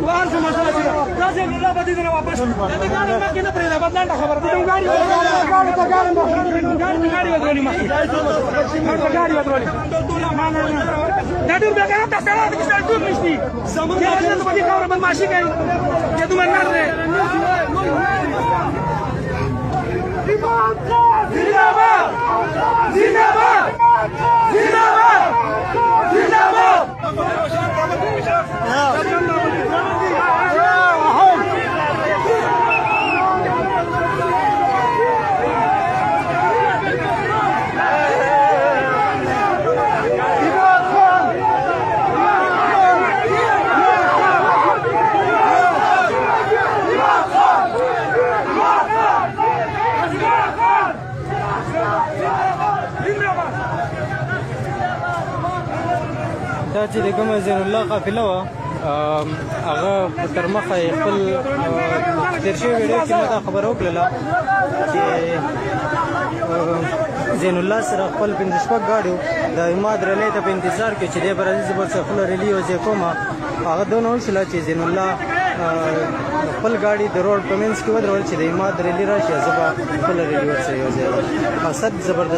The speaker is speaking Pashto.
وارجو مساجد لازم لا بدينا واپس دې ګاډي مکه نه پرې دا بدلانه خبره دې ګاډي ودرولي مکه ګاډي ودرولي دا ډېر به کنه تاسو ته څه ټول نشتی زموږ ته په دې خبره باندې ماشي کوي چې دوه نه لري زنده‌باد زنده‌باد زنده‌باد زنده‌باد دا چې د کومه زین الله قافله وه هغه تر مخه یې خپل تېر شوي ویډیو کې ما دا خبره وکړله چې زین الله سره خپل 5 شپږ ګاډي د عماد ریلۍ ته په انتظار کې چې دی به راځي زه به ورسره خپله ریلي یوځای کوم هغه دونه وشوله چې زین الله خپل ګاډي د روډ په منځ کې ودرول چې د عماد ریلي راشي زه به خپله ریلي ورسره یوځای مقصد زبردست